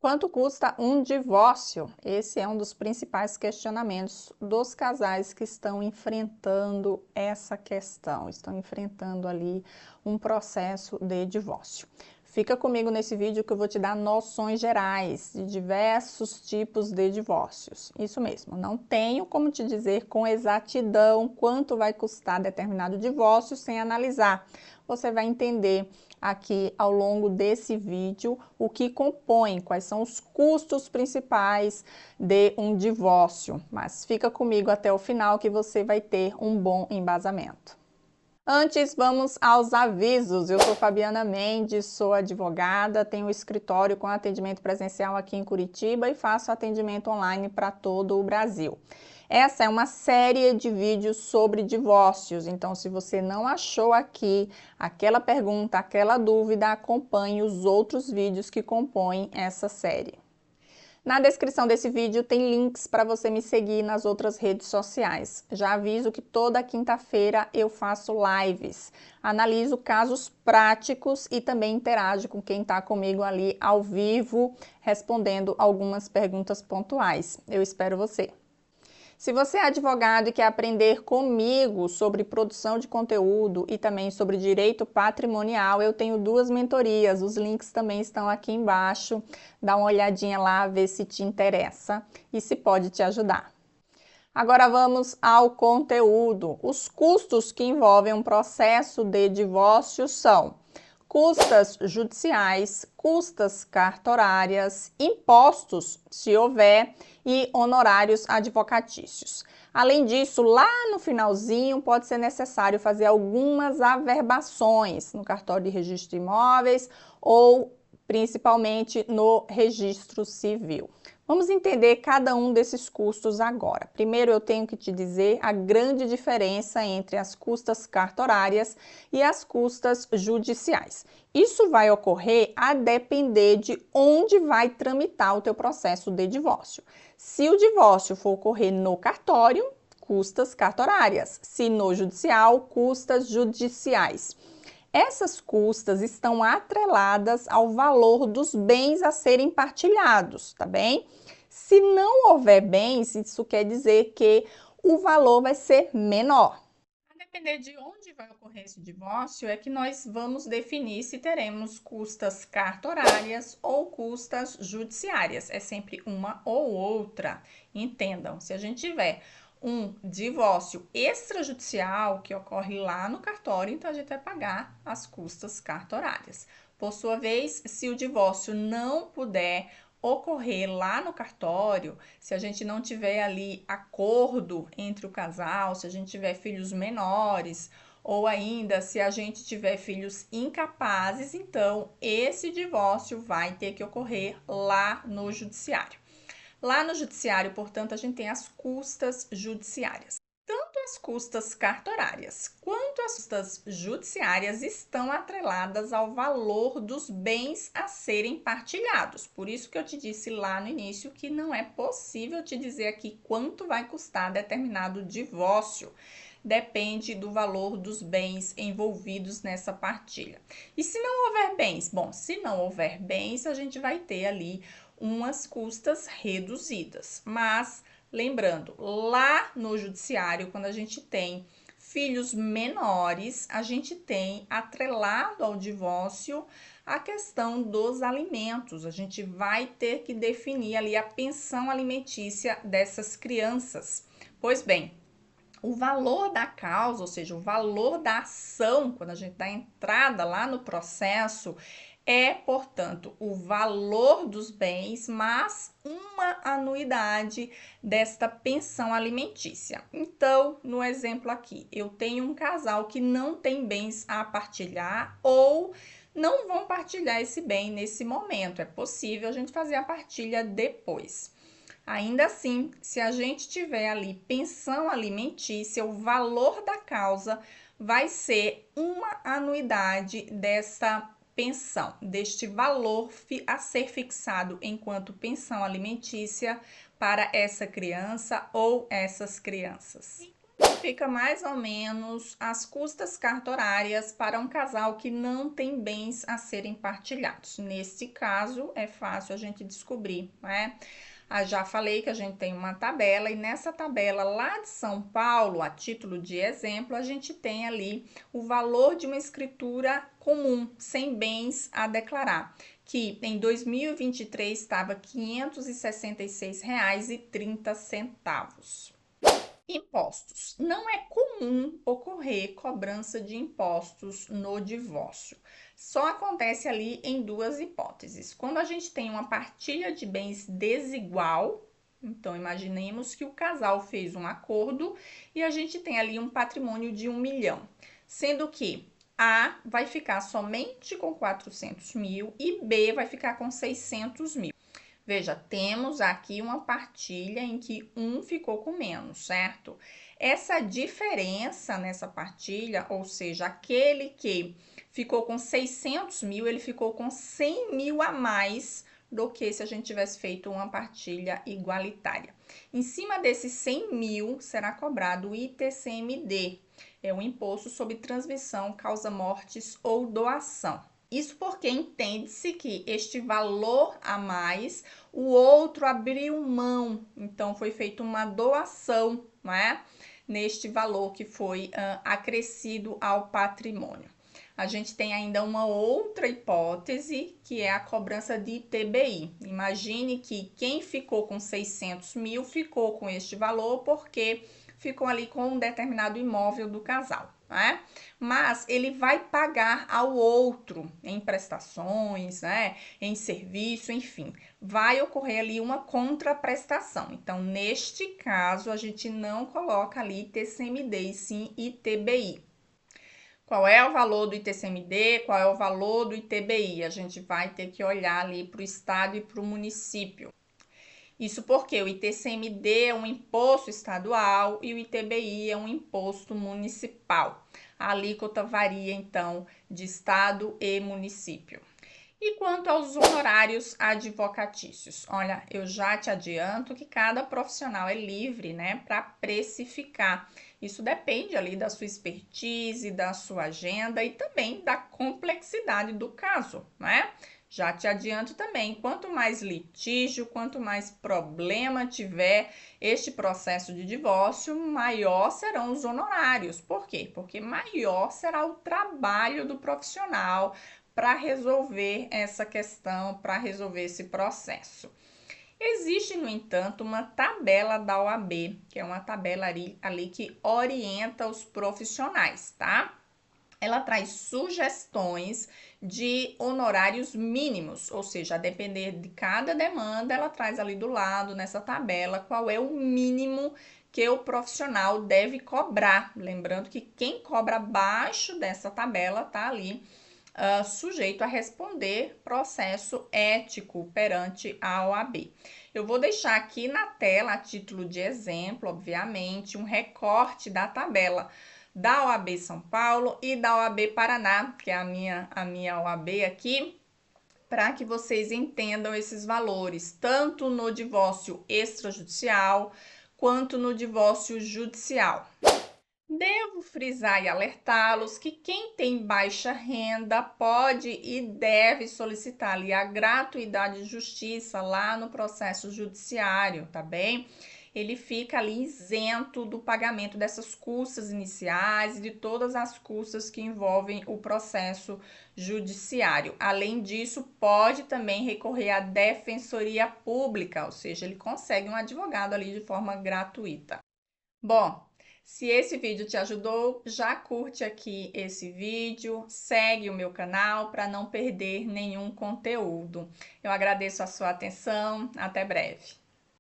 Quanto custa um divórcio? Esse é um dos principais questionamentos dos casais que estão enfrentando essa questão, estão enfrentando ali um processo de divórcio. Fica comigo nesse vídeo que eu vou te dar noções gerais de diversos tipos de divórcios. Isso mesmo, não tenho como te dizer com exatidão quanto vai custar determinado divórcio sem analisar. Você vai entender aqui ao longo desse vídeo o que compõe, quais são os custos principais de um divórcio. Mas fica comigo até o final que você vai ter um bom embasamento. Antes, vamos aos avisos. Eu sou Fabiana Mendes, sou advogada, tenho escritório com atendimento presencial aqui em Curitiba e faço atendimento online para todo o Brasil. Essa é uma série de vídeos sobre divórcios, então se você não achou aqui aquela pergunta, aquela dúvida, acompanhe os outros vídeos que compõem essa série. Na descrição desse vídeo tem links para você me seguir nas outras redes sociais. Já aviso que toda quinta-feira eu faço lives, analiso casos práticos e também interajo com quem está comigo ali ao vivo, respondendo algumas perguntas pontuais. Eu espero você. Se você é advogado e quer aprender comigo sobre produção de conteúdo e também sobre direito patrimonial, eu tenho duas mentorias, os links também estão aqui embaixo. Dá uma olhadinha lá, vê se te interessa e se pode te ajudar. Agora vamos ao conteúdo. Os custos que envolvem um processo de divórcio são custas judiciais, custas cartorárias, impostos, se houver, e honorários advocatícios. Além disso, lá no finalzinho pode ser necessário fazer algumas averbações no cartório de registro de imóveis ou principalmente no registro civil. Vamos entender cada um desses custos agora. Primeiro, eu tenho que te dizer a grande diferença entre as custas cartorárias e as custas judiciais. Isso vai ocorrer a depender de onde vai tramitar o teu processo de divórcio. Se o divórcio for ocorrer no cartório, custas cartorárias. Se no judicial, custas judiciais. Essas custas estão atreladas ao valor dos bens a serem partilhados, tá bem? Se não houver bens, isso quer dizer que o valor vai ser menor. A depender de onde vai ocorrer esse divórcio, é que nós vamos definir se teremos custas cartorárias ou custas judiciárias. É sempre uma ou outra. Entendam, se a gente tiver um divórcio extrajudicial que ocorre lá no cartório, então a gente vai pagar as custas cartorárias. Por sua vez, se o divórcio não puder ocorrer lá no cartório, se a gente não tiver ali acordo entre o casal, se a gente tiver filhos menores, ou ainda se a gente tiver filhos incapazes, então esse divórcio vai ter que ocorrer lá no judiciário. Lá no judiciário, portanto, a gente tem as custas judiciárias. Tanto as custas cartorárias quanto as custas judiciárias estão atreladas ao valor dos bens a serem partilhados. Por isso que eu te disse lá no início que não é possível te dizer aqui quanto vai custar determinado divórcio. Depende do valor dos bens envolvidos nessa partilha. E se não houver bens? Bom, se não houver bens, a gente vai ter ali umas custas reduzidas. Mas, lembrando, lá no judiciário, quando a gente tem filhos menores, a gente tem atrelado ao divórcio a questão dos alimentos. A gente vai ter que definir ali a pensão alimentícia dessas crianças. Pois bem, o valor da causa, ou seja, o valor da ação, quando a gente dá entrada lá no processo, é, portanto, o valor dos bens, mas uma anuidade desta pensão alimentícia. Então, no exemplo aqui, eu tenho um casal que não tem bens a partilhar ou não vão partilhar esse bem nesse momento. É possível a gente fazer a partilha depois. Ainda assim, se a gente tiver ali pensão alimentícia, o valor da causa vai ser uma anuidade dessa pensão, deste valor a ser fixado enquanto pensão alimentícia para essa criança ou essas crianças. fica mais ou menos as custas cartorárias para um casal que não tem bens a serem partilhados. Neste caso, é fácil a gente descobrir, né? Já falei que a gente tem uma tabela e nessa tabela lá de São Paulo, a título de exemplo, a gente tem ali o valor de uma escritura comum, sem bens a declarar, que em 2023 estava R$ 566,30. Impostos. Não é comum ocorrer cobrança de impostos no divórcio. Só acontece ali em duas hipóteses. Quando a gente tem uma partilha de bens desigual, então imaginemos que o casal fez um acordo e a gente tem ali um patrimônio de 1 milhão, sendo que A vai ficar somente com 400 mil e B vai ficar com 600 mil. Veja, temos aqui uma partilha em que um ficou com menos, certo? Essa diferença nessa partilha, ou seja, aquele que ficou com 600 mil, ele ficou com 100 mil a mais do que se a gente tivesse feito uma partilha igualitária. Em cima desses 100 mil será cobrado o ITCMD, é o Imposto sobre Transmissão, Causa-Mortes ou Doação. Isso porque entende-se que este valor a mais, o outro abriu mão, então foi feita uma doação, não é? Neste valor que foi acrescido ao patrimônio. A gente tem ainda uma outra hipótese, que é a cobrança de ITBI. Imagine que quem ficou com 600 mil ficou com este valor porque ficou ali com um determinado imóvel do casal. Né? Mas ele vai pagar ao outro em prestações, né? Em serviço, enfim, vai ocorrer ali uma contraprestação. Então, neste caso, a gente não coloca ali ITCMD e sim ITBI. Qual é o valor do ITCMD? Qual é o valor do ITBI? A gente vai ter que olhar ali para o estado e para o município. Isso porque o ITCMD é um imposto estadual e o ITBI é um imposto municipal. A alíquota varia, então, de estado e município. E quanto aos honorários advocatícios? Olha, eu já te adianto que cada profissional é livre, né, para precificar. Isso depende ali da sua expertise, da sua agenda e também da complexidade do caso, né? Já te adianto também, quanto mais litígio, quanto mais problema tiver este processo de divórcio, maior serão os honorários. Por quê? Porque maior será o trabalho do profissional para resolver essa questão, para resolver esse processo. Existe, no entanto, uma tabela da OAB, que é uma tabela ali que orienta os profissionais, tá? Ela traz sugestões de honorários mínimos, ou seja, a depender de cada demanda, ela traz ali do lado, nessa tabela, qual é o mínimo que o profissional deve cobrar. Lembrando que quem cobra abaixo dessa tabela tá ali sujeito a responder processo ético perante a OAB. Eu vou deixar aqui na tela, a título de exemplo, obviamente, um recorte da tabela da OAB São Paulo e da OAB Paraná, que é a minha OAB aqui, para que vocês entendam esses valores, tanto no divórcio extrajudicial quanto no divórcio judicial. Devo frisar e alertá-los que quem tem baixa renda pode e deve solicitar ali a gratuidade de justiça lá no processo judiciário, tá bem? Ele fica ali isento do pagamento dessas custas iniciais e de todas as custas que envolvem o processo judiciário. Além disso, pode também recorrer à defensoria pública, ou seja, ele consegue um advogado ali de forma gratuita. Bom, se esse vídeo te ajudou, já curte aqui esse vídeo, segue o meu canal para não perder nenhum conteúdo. Eu agradeço a sua atenção, até breve.